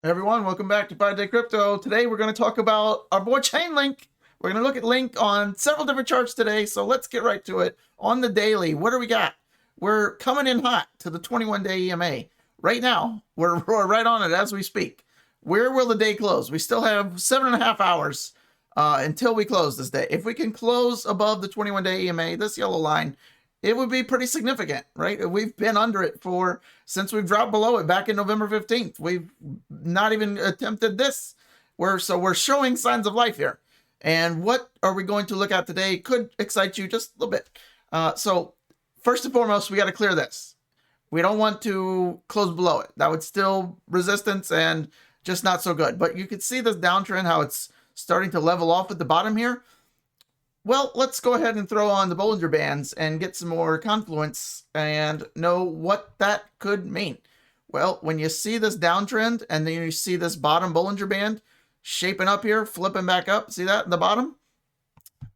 Hey everyone, welcome back to 5-Day Crypto. Today we're going to talk about our boy Chainlink. We're going to look at Link on several different charts today, so let's get right to it. On the daily, what do we got? We're coming in hot to the 21-day EMA. Right now, we're right on it as we speak. Where will the day close? We still have 7.5 hours until we close this day. If we can close above the 21-day EMA, this yellow line, it would be pretty significant, right? We've been under it since we've dropped below it back in November 15th. We've not even attempted this. So we're showing signs of life here. And what are we going to look at today could excite you just a little bit. So first and foremost, we got to clear this. We don't want to close below it. That would still resistance and just not so good. But you can see this downtrend, how it's starting to level off at the bottom here. Well, let's go ahead and throw on the Bollinger Bands and get some more confluence and know what that could mean. Well, when you see this downtrend and then you see this bottom Bollinger Band shaping up here, flipping back up, see that at the bottom?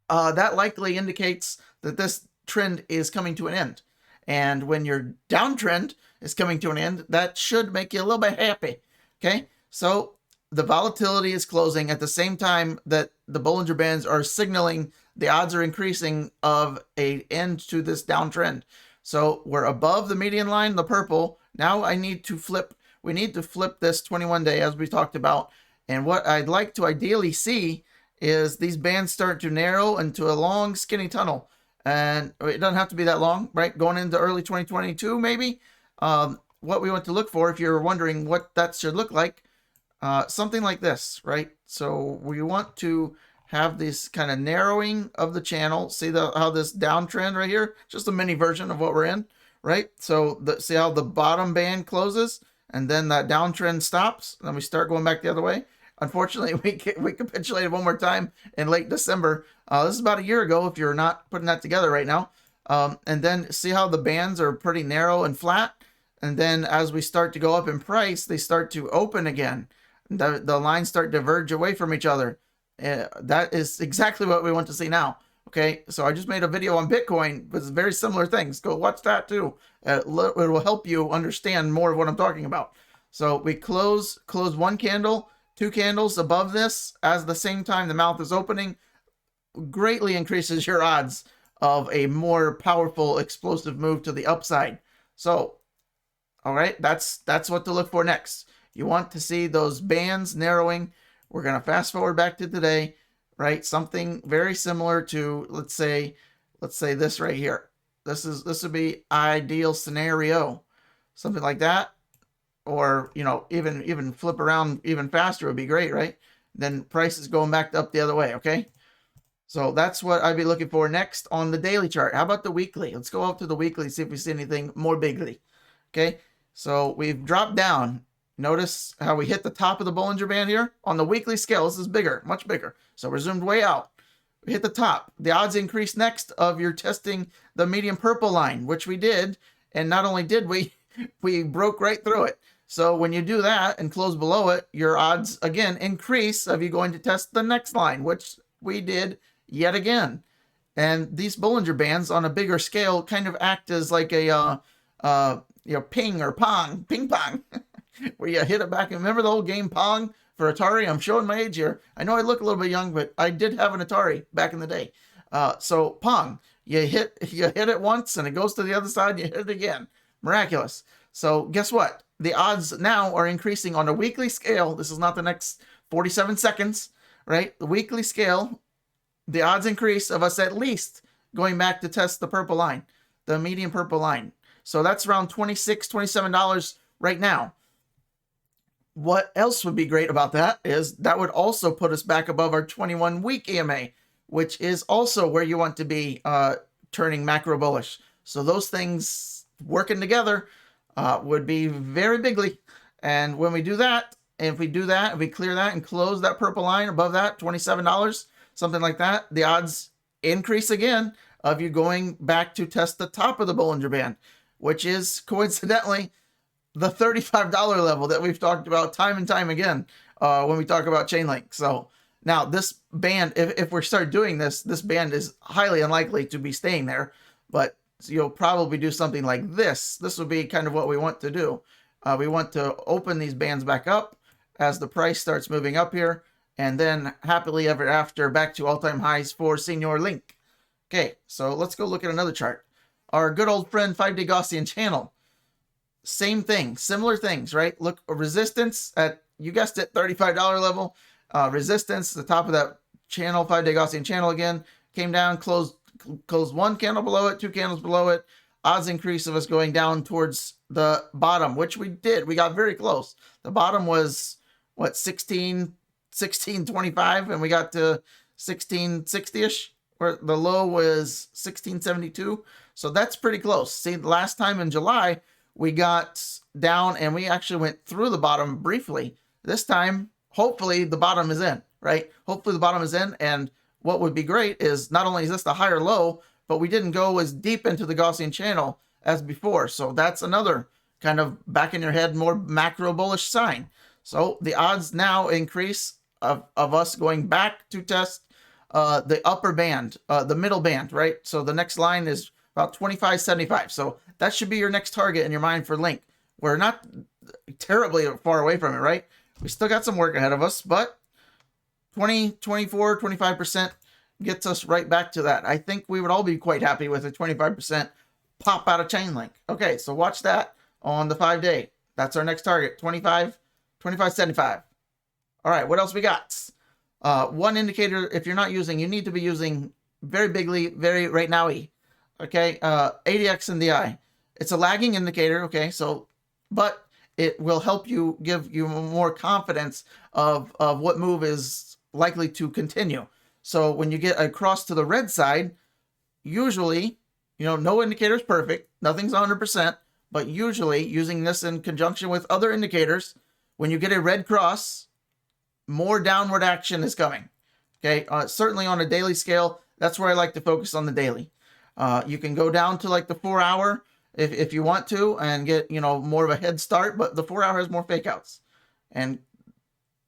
That likely indicates that this trend is coming to an end. And when your downtrend is coming to an end, that should make you a little bit happy, okay? So the volatility is closing at the same time that the Bollinger Bands are signaling the odds are increasing of an end to this downtrend. So we're above the median line, the purple. Now we need to flip this 21-day as we talked about. And what I'd like to ideally see is these bands start to narrow into a long skinny tunnel. And it doesn't have to be that long, right? Going into early 2022 maybe. What we want to look for, if you're wondering what that should look like, something like this, right? So we want to have this kind of narrowing of the channel. See how this downtrend right here, just a mini version of what we're in, right? So see how the bottom band closes and then that downtrend stops. And then we start going back the other way. Unfortunately, we capitulated one more time in late December. This is about a year ago if you're not putting that together right now. And then see how the bands are pretty narrow and flat. And then as we start to go up in price, they start to open again. The lines start to diverge away from each other. That is exactly what we want to see now. Okay, so I just made a video on Bitcoin with very similar things. Go watch that too. It will help you understand more of what I'm talking about. So we close one candle, two candles above this as the same time the mouth is opening, greatly increases your odds of a more powerful explosive move to the upside. So, all right, that's what to look for next. You want to see those bands narrowing. We're going to fast forward back to today, right? Something very similar to, let's say this right here. This would be ideal scenario, something like that. Or, you know, even flip around even faster would be great, right? Then price is going back up the other way, okay? So that's what I'd be looking for next on the daily chart. How about the weekly? Let's go up to the weekly, see if we see anything more bigly, okay? So we've dropped down. Notice how we hit the top of the Bollinger Band here. On the weekly scale, this is bigger, much bigger. So we're zoomed way out. We hit the top. The odds increase next of you're testing the medium purple line, which we did. And not only did we broke right through it. So when you do that and close below it, your odds, again, increase of you going to test the next line, which we did yet again. And these Bollinger Bands on a bigger scale kind of act as like a ping or pong, ping pong. Where you hit it back. Remember the old game Pong for Atari? I'm showing my age here. I know I look a little bit young, but I did have an Atari back in the day. So Pong, you hit it once and it goes to the other side, you hit it again. Miraculous. So guess what? The odds now are increasing on a weekly scale. This is not the next 47 seconds, right? The weekly scale, the odds increase of us at least going back to test the purple line, the medium purple line. So that's around $26, $27 right now. What else would be great about that is that would also put us back above our 21-week EMA, which is also where you want to be turning macro bullish. So those things working together would be very bigly. And when we do that, if we clear that and close that purple line above that, $27, something like that, the odds increase again of you going back to test the top of the Bollinger Band, which is coincidentally the $35 level that we've talked about time and time again when we talk about Chainlink. So now this band, if we start doing this band is highly unlikely to be staying there, but you'll probably do something like this. This would be kind of what we want to do. We want to open these bands back up as the price starts moving up here, and then happily ever after back to all-time highs for Senior Link. Okay, so let's go look at another chart. Our good old friend 5-day Gaussian channel. Same thing, similar things, right? Look, resistance at, you guessed it, $35 level. Resistance, the top of that channel, 5-day Gaussian channel again, came down, closed one candle below it, 2 candles below it. Odds increase of us going down towards the bottom, which we did. We got very close. The bottom was, what, 1625, and we got to 1660-ish, where the low was 1672. So that's pretty close. See, last time in July, we got down and we actually went through the bottom briefly. This time, hopefully the bottom is in, right? Hopefully the bottom is in, and what would be great is not only is this the higher low, but we didn't go as deep into the Gaussian channel as before. So that's another kind of back in your head, more macro bullish sign. So the odds now increase of us going back to test the upper band, the middle band, right? So the next line is about 25.75. So that should be your next target in your mind for Link. We're not terribly far away from it, right? We still got some work ahead of us, but 20, 24, 25% gets us right back to that. I think we would all be quite happy with a 25% pop out of Chainlink. Okay, so watch that on the 5-day. That's our next target, 25.75. All right, what else we got? One indicator, if you're not using, you need to be using very bigly, very right now-y. Okay, ADX and DI. It's a lagging indicator, okay, so, but it will help you, give you more confidence of what move is likely to continue. So when you get across to the red side, usually, you know, no indicator is perfect, nothing's 100%, but usually using this in conjunction with other indicators, when you get a red cross, more downward action is coming. Okay, certainly on a daily scale, that's where I like to focus on the daily. You can go down to like the 4-hour if you want to and get, you know, more of a head start, but the 4-hour has more fake outs. And,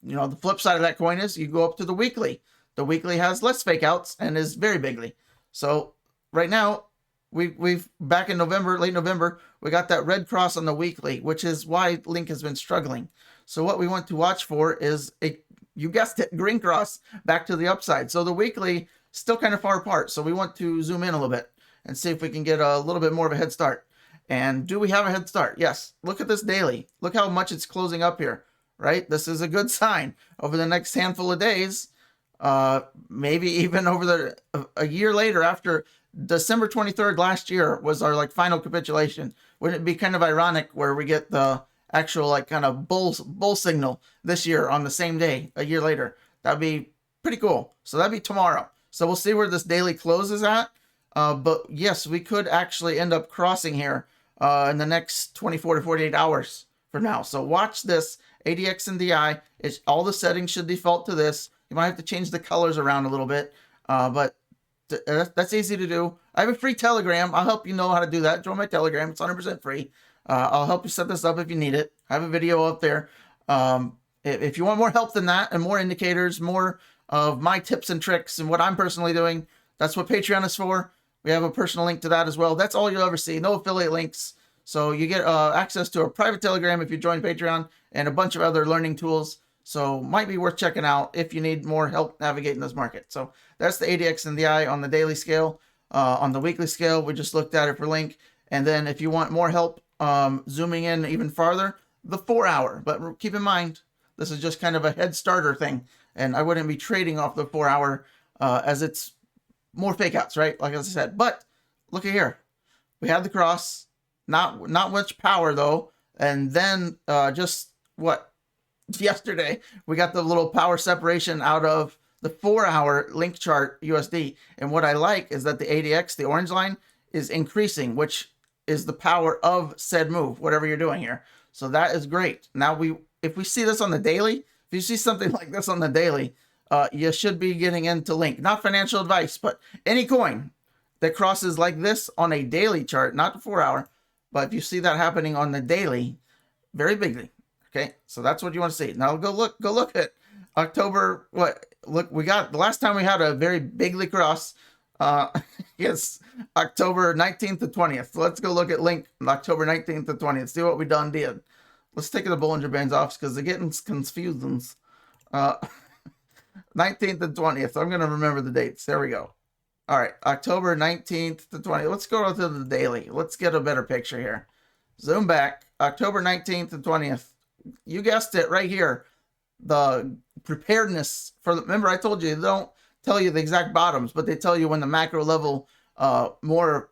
you know, the flip side of that coin is you go up to the weekly. The weekly has less fake outs and is very bigly. So right now, we've back in November, late November, we got that red cross on the weekly, which is why Link has been struggling. So what we want to watch for is a, you guessed it, green cross back to the upside. So the weekly still kind of far apart. So we want to zoom in a little bit and see if we can get a little bit more of a head start. And do we have a head start? Yes. Look at this daily. Look how much it's closing up here, right? This is a good sign. Over the next handful of days, maybe even over a year later, after December 23rd last year was our like final capitulation. Wouldn't it be kind of ironic where we get the actual like kind of bull signal this year on the same day, a year later? That'd be pretty cool. So that'd be tomorrow. So we'll see where this daily closes at. But yes, we could actually end up crossing here in the next 24 to 48 hours from now. So watch this ADX and DI. It's all the settings should default to this. You might have to change the colors around a little bit, but that's easy to do. I have a free Telegram. I'll help you know how to do that. Join my Telegram. It's 100% free. I'll help you set this up if you need it. I have a video up there. If you want more help than that and more indicators, more of my tips and tricks and what I'm personally doing, that's what Patreon is for. We have a personal link to that as well. That's all you'll ever see. No affiliate links. So you get access to a private Telegram if you join Patreon and a bunch of other learning tools. So might be worth checking out if you need more help navigating this market. So that's the ADX and DI on the daily scale. On the weekly scale, we just looked at it for Link. And then if you want more help zooming in even farther, the 4-hour. But keep in mind, this is just kind of a head starter thing. And I wouldn't be trading off the 4-hour as it's more fake outs, right? Like I said. But look at here. We had the cross. Not much power, though. And then just what? Yesterday, we got the little power separation out of the 4-hour Link chart USD. And what I like is that the ADX, the orange line, is increasing, which is the power of said move, whatever you're doing here. So that is great. Now, if we see this on the daily, if you see something like this on the daily, you should be getting into Link. Not financial advice, but any coin that crosses like this on a daily chart, not the 4-hour, but if you see that happening on the daily, very bigly. Okay, so that's what you want to see. Now go look at October. What? Look, we got the last time we had a very bigly cross. Yes, October 19th to 20th. So let's go look at Link on October 19th to 20th. See what we did. Let's take the Bollinger Bands off because they're getting confusions. 19th and 20th. I'm going to remember the dates. There we go. All right, October 19th to 20th. Let's go to the daily. Let's get a better picture here. Zoom back. October 19th to 20th. You guessed it right here. The preparedness for the, remember I told you, they don't tell you the exact bottoms, but they tell you when the macro level more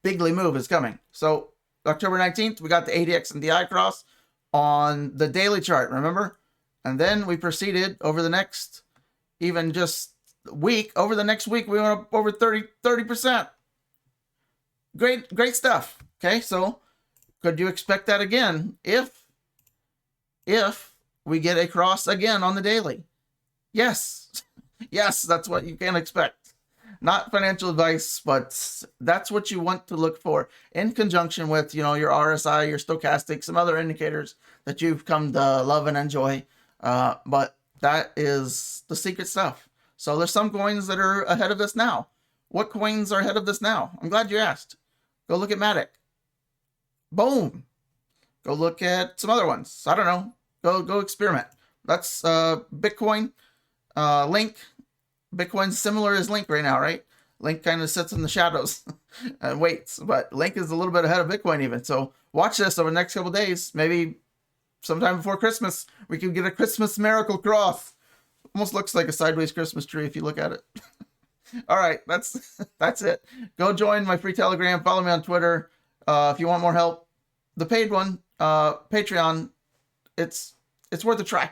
bigly move is coming. So October 19th, we got the ADX and DI cross on the daily chart, remember? And then we proceeded over the next, even just week, over the next week, we went up over 30%. Great stuff. Okay, so could you expect that again if we get a cross again on the daily? Yes. Yes, that's what you can expect. Not financial advice, but that's what you want to look for in conjunction with, you know, your RSI, your stochastic, some other indicators that you've come to love and enjoy. But that is the secret stuff. So there's some coins that are ahead of this now. What coins are ahead of this now? I'm glad you asked. Go look at Matic. Boom. Go look at some other ones. I don't know. Go experiment. That's Bitcoin, Link. Bitcoin's similar as Link right now, right? Link kind of sits in the shadows and waits, but Link is a little bit ahead of Bitcoin even. So watch this over the next couple days. Maybe sometime before Christmas, we can get a Christmas miracle cross. Almost looks like a sideways Christmas tree if you look at it. All right, that's it. Go join my free Telegram. Follow me on Twitter if you want more help. The paid one, Patreon, it's worth a try.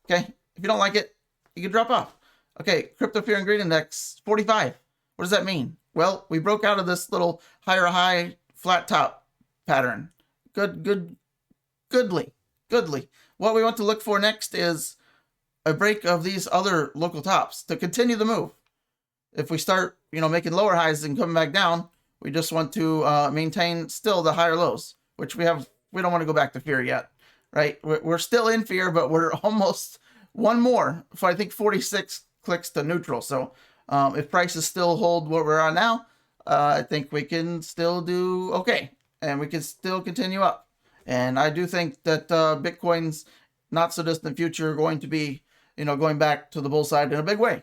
Okay, if you don't like it, you can drop off. Okay, Crypto Fear and Greed Index 45. What does that mean? Well, we broke out of this little higher high flat top pattern. Goodly. What we want to look for next is a break of these other local tops to continue the move. If we start, you know, making lower highs and coming back down, we just want to maintain still the higher lows, which we don't want to go back to fear yet, right? We're still in fear, but we're almost one more. So I think 46 clicks to neutral. So if prices still hold where we're on now, I think we can still do okay, and we can still continue up. And I do think that Bitcoin's not so distant future going to be, you know, going back to the bull side in a big way.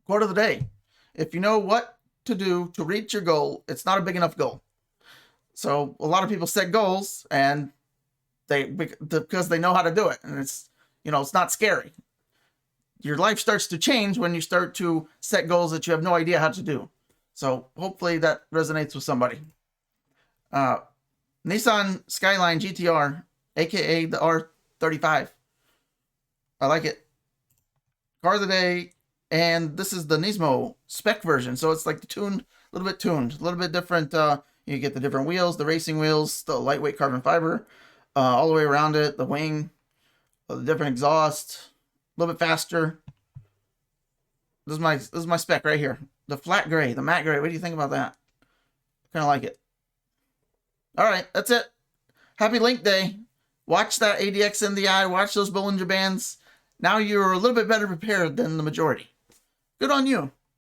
Quote of the day: if you know what to do to reach your goal, it's not a big enough goal. So a lot of people set goals and because they know how to do it, and it's, you know, it's not scary. Your life starts to change when you start to set goals that you have no idea how to do. So hopefully that resonates with somebody. Nissan Skyline GTR, aka the R35. I like it. Car of the day, and this is the Nismo spec version. So it's like the tuned, a little bit tuned, a little bit different. You get the different wheels, the racing wheels, the lightweight carbon fiber, all the way around it, the wing, the different exhaust, a little bit faster. This is my spec right here. The flat gray, the matte gray. What do you think about that? Kind of like it. All right, that's it. Happy Link Day. Watch that ADX NDI. Watch those Bollinger Bands. Now you're a little bit better prepared than the majority. Good on you.